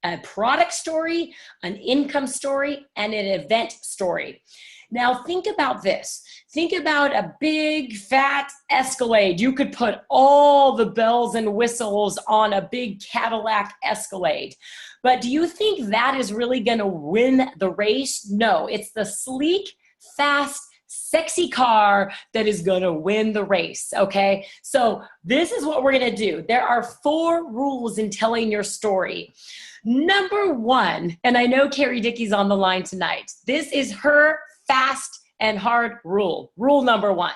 a product story, an income story, and an event story. Now think about this. Think about a big fat Escalade. You could put all the bells and whistles on a big Cadillac Escalade. But do you think that is really going to win the race? No, it's the sleek, fast, sexy car that is going to win the race, okay? So this is what we're going to do. There are 4 rules in telling your story. Number 1, and I know Carrie Dickey's on the line tonight. This is her fast and hard rule. Rule number 1.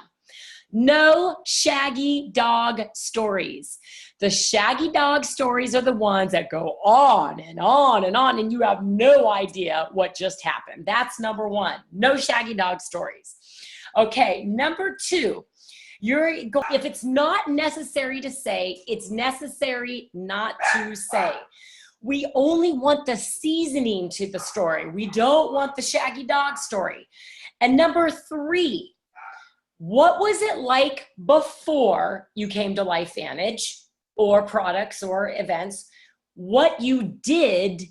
No shaggy dog stories. The shaggy dog stories are the ones that go on and on and on, and you have no idea what just happened. That's number 1. No shaggy dog stories. Okay, number 2, if it's not necessary to say, it's necessary not to say. We only want the seasoning to the story. We don't want the shaggy dog story. And number 3, what was it like before you came to LifeVantage or products or events? What you did,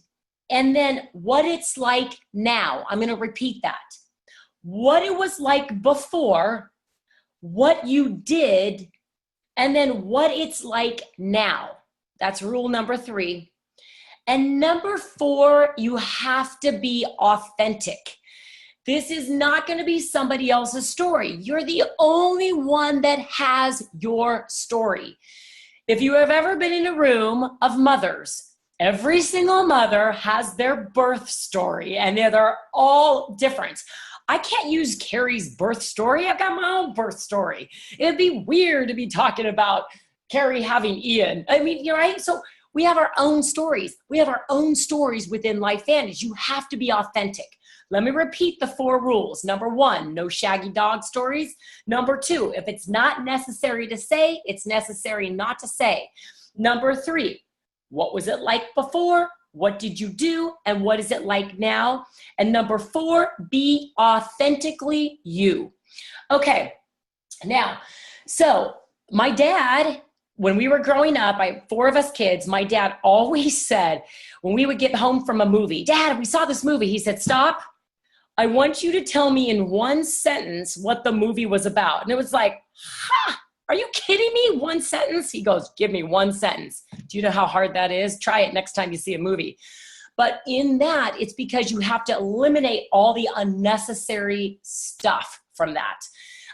and then what it's like now. I'm going to repeat that. What it was like before, what you did, and then what it's like now. That's rule number 3. And number 4, you have to be authentic. This is not going to be somebody else's story. You're the only one that has your story. If you have ever been in a room of mothers, every single mother has their birth story, and they're all different. I can't use Carrie's birth story. I've got my own birth story. It'd be weird to be talking about Carrie having Ian. I mean, you're right. So we have our own stories. We have our own stories within LifeVantage. You have to be authentic. Let me repeat the 4 rules. Number 1, no shaggy dog stories. Number 2, if it's not necessary to say, it's necessary not to say. Number 3, what was it like before? What did you do? And what is it like now? And number 4, be authentically you. Okay, now, so my dad, when we were growing up, 4 of us kids, my dad always said, when we would get home from a movie, Dad, we saw this movie. He said, stop. I want you to tell me in 1 sentence what the movie was about. And it was like, are you kidding me? 1 sentence? He goes, give me 1 sentence. Do you know how hard that is? Try it next time you see a movie. But in that, it's because you have to eliminate all the unnecessary stuff from that.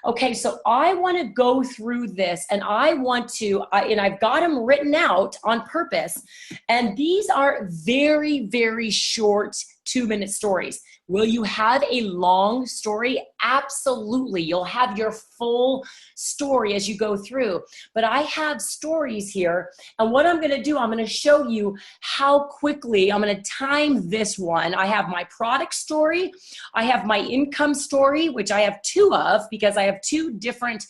Okay, so I want to go through this, and I want to, and I've got them written out on purpose, and these are very, very short 2-minute stories. Will you have a long story? Absolutely. You'll have your full story as you go through. But I have stories here, and what I'm going to do, I'm going to show you how quickly I'm going to time this one. I have my product story. I have my income story, which I have 2 of because I have 2 different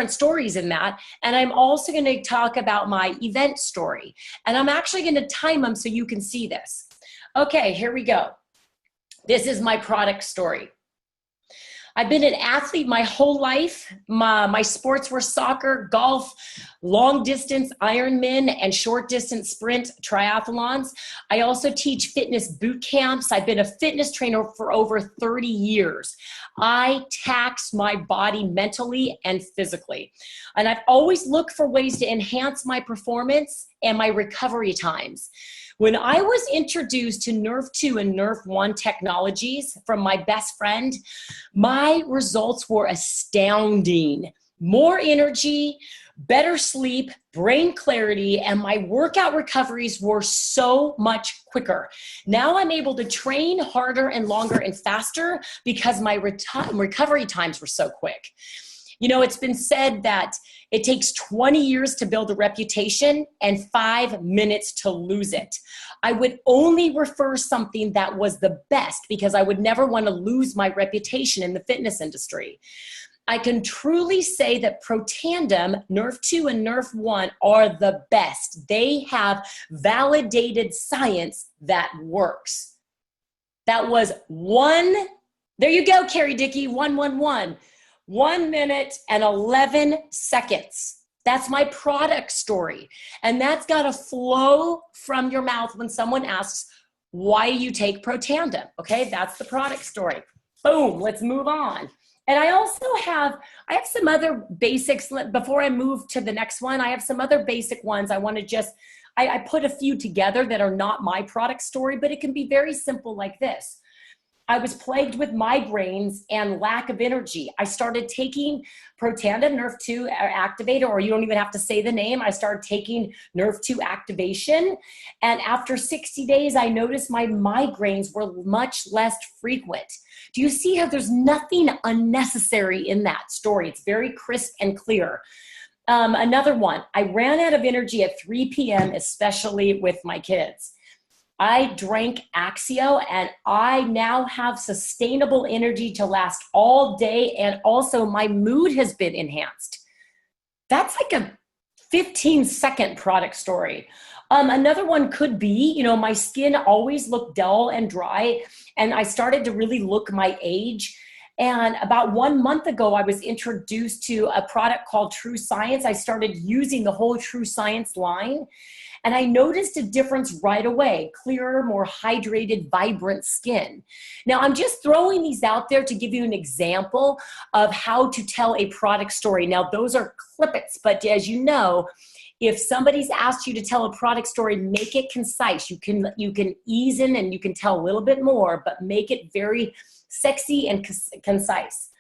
stories in that. And I'm also going to talk about my event story. And I'm actually going to time them so you can see this. Okay, here we go. This is my product story. I've been an athlete my whole life. My sports were soccer, golf, long distance Ironman, and short distance sprint triathlons. I also teach fitness boot camps. I've been a fitness trainer for over 30 years. I tax my body mentally and physically. And I've always looked for ways to enhance my performance and my recovery times. When I was introduced to Nerve 2 and Nerve 1 technologies from my best friend, my results were astounding. More energy, better sleep, brain clarity, and my workout recoveries were so much quicker. Now I'm able to train harder and longer and faster because my recovery times were so quick. You know, it's been said that it takes 20 years to build a reputation and 5 minutes to lose it. I would only refer something that was the best because I would never want to lose my reputation in the fitness industry. I can truly say that Protandim, Nerve 2 and Nerve 1 are the best. They have validated science that works. That was there you go, Carrie Dickey, 111. 1 minute and 11 seconds. That's my product story. And that's got to flow from your mouth when someone asks, why do you take Protandim? Okay, that's the product story. Boom, let's move on. And I also have some other basics. Before I move to the next one, I have some other basic ones. I want to just, I put a few together that are not my product story, but it can be very simple like this. I was plagued with migraines and lack of energy. I started taking Protandim Nerve 2 activator, or you don't even have to say the name. I started taking Nerve 2 activation. And after 60 days, I noticed my migraines were much less frequent. Do you see how there's nothing unnecessary in that story? It's very crisp and clear. Another one, I ran out of energy at 3 p.m., especially with my kids. I drank Axio, and I now have sustainable energy to last all day, and also my mood has been enhanced. That's like a 15-second product story. Another one could be, my skin always looked dull and dry, and I started to really look my age. And about 1 month ago, I was introduced to a product called True Science. I started using the whole True Science line, and I noticed a difference right away: clearer, more hydrated, vibrant skin. Now, I'm just throwing these out there to give you an example of how to tell a product story. Now, those are clippets, but as you know, if somebody's asked you to tell a product story, make it concise. You can ease in and you can tell a little bit more, but make it very sexy and concise.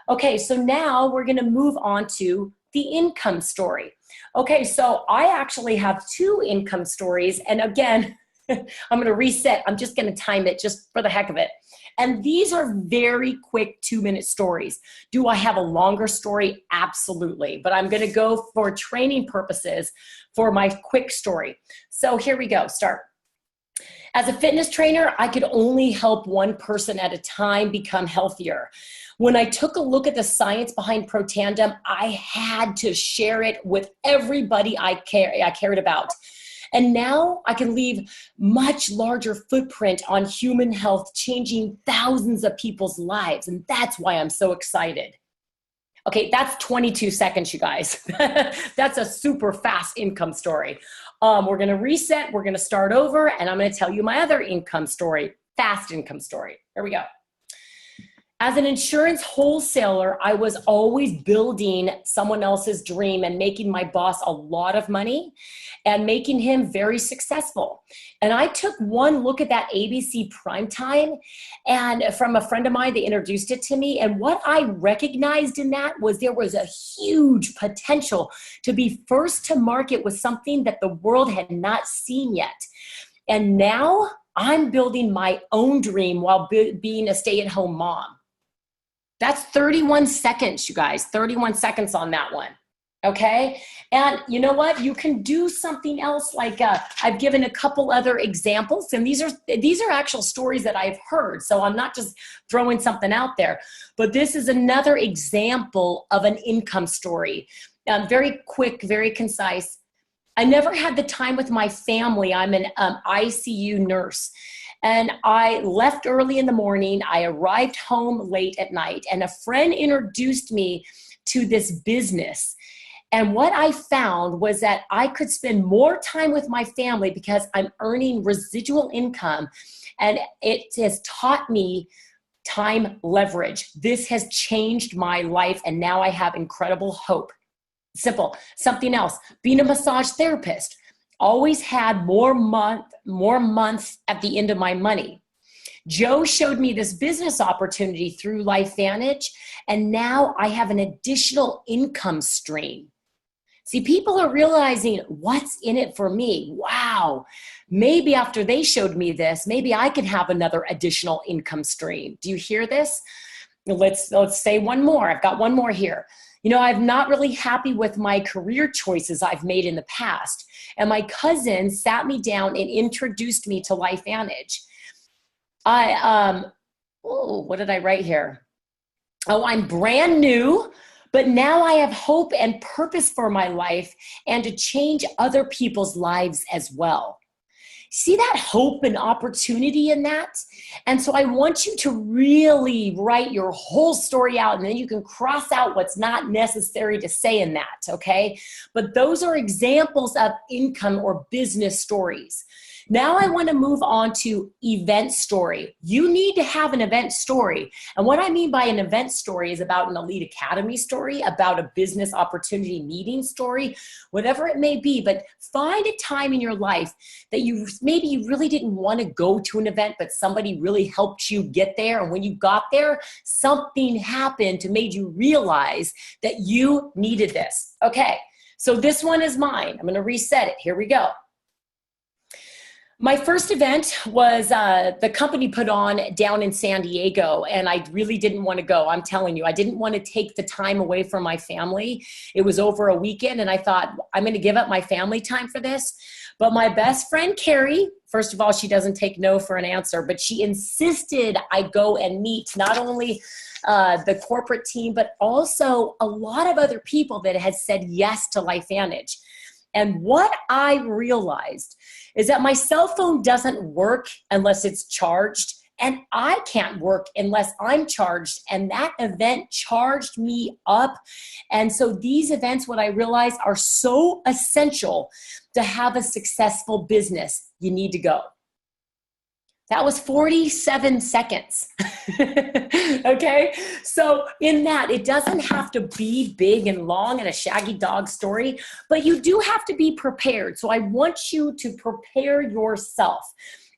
Okay, so now we're gonna move on to the income story. Okay, so I actually have 2 income stories, and again, I'm gonna reset. I'm just gonna time it just for the heck of it. And these are very quick 2-minute stories. Do I have a longer story? Absolutely. But I'm gonna go for training purposes for my quick story. So here we go, start. As a fitness trainer, I could only help one person at a time become healthier. When I took a look at the science behind Protandim, I had to share it with everybody I cared about. And now I can leave much larger footprint on human health, changing thousands of people's lives. And that's why I'm so excited. Okay, that's 22 seconds, you guys. That's a super fast income story. We're gonna reset, we're gonna start over, and I'm gonna tell you my other income story, fast income story. Here we go. As an insurance wholesaler, I was always building someone else's dream and making my boss a lot of money and making him very successful. And I took one look at that ABC primetime, and from a friend of mine, they introduced it to me. And what I recognized in that was there was a huge potential to be first to market with something that the world had not seen yet. And now I'm building my own dream while being a stay-at-home mom. That's 31 seconds, you guys, 31 seconds on that one, okay? And you know what? You can do something else like I've given a couple other examples, and these are actual stories that I've heard, so I'm not just throwing something out there, but this is another example of an income story. Very quick, very concise. I never had the time with my family. I'm an ICU nurse. And I left early in the morning. I arrived home late at night, and a friend introduced me to this business. And what I found was that I could spend more time with my family because I'm earning residual income, and it has taught me time leverage. This has changed my life, and now I have incredible hope. Simple. Something else, being a massage therapist. Always had more months at the end of my money. Joe showed me this business opportunity through LifeVantage, and now I have an additional income stream. See, people are realizing what's in it for me. Wow, maybe after they showed me this, maybe I can have another additional income stream. Do you hear this? Let's say one more. I've got one more here. I'm not really happy with my career choices I've made in the past. And my cousin sat me down and introduced me to LifeVantage. What did I write here? Oh, I'm brand new, but now I have hope and purpose for my life and to change other people's lives as well. See that hope and opportunity in that? And so I want you to really write your whole story out, and then you can cross out what's not necessary to say in that, okay? But those are examples of income or business stories. Now I want to move on to event story. You need to have an event story. And what I mean by an event story is about an Elite Academy story, about a business opportunity meeting story, whatever it may be. But find a time in your life that maybe you really didn't want to go to an event, but somebody really helped you get there. And when you got there, something happened to made you realize that you needed this. Okay, so this one is mine. I'm going to reset it. Here we go. My first event was the company put on down in San Diego, and I really didn't want to go. I'm telling you, I didn't want to take the time away from my family. It was over a weekend, and I thought, I'm going to give up my family time for this. But my best friend, Carrie, first of all, she doesn't take no for an answer, but she insisted I go and meet not only the corporate team, but also a lot of other people that had said yes to LifeVantage. And what I realized is that my cell phone doesn't work unless it's charged, and I can't work unless I'm charged, and that event charged me up. And so these events, what I realized, are so essential to have a successful business. You need to go. That was 47 seconds. Okay? So in that, it doesn't have to be big and long and a shaggy dog story, but you do have to be prepared. So I want you to prepare yourself.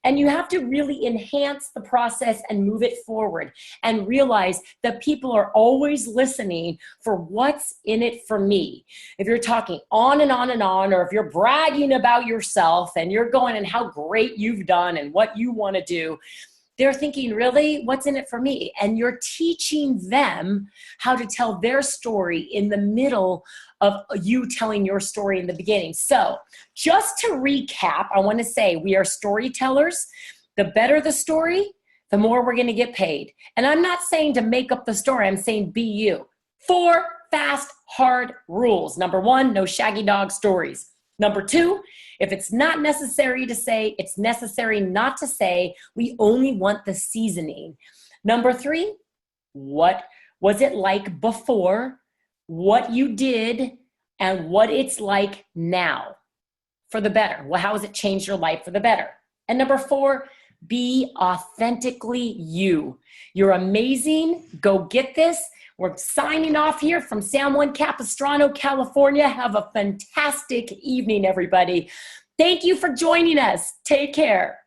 And you have to really enhance the process and move it forward and realize that people are always listening for what's in it for me. If you're talking on and on and on, or if you're bragging about yourself and you're going and how great you've done and what you want to do, they're thinking, really, what's in it for me? And you're teaching them how to tell their story in the middle of you telling your story in the beginning. So just to recap, I want to say we are storytellers. The better the story, the more we're going to get paid. And I'm not saying to make up the story. I'm saying be you. 4 fast, hard rules. Number 1, no shaggy dog stories. Number 2, if it's not necessary to say, it's necessary not to say. We only want the seasoning. Number 3, what was it like before, what you did, and what it's like now for the better. Well, how has it changed your life for the better? And number 4, be authentically you. You're amazing. Go get this. We're signing off here from San Juan Capistrano, California. Have a fantastic evening, everybody. Thank you for joining us. Take care.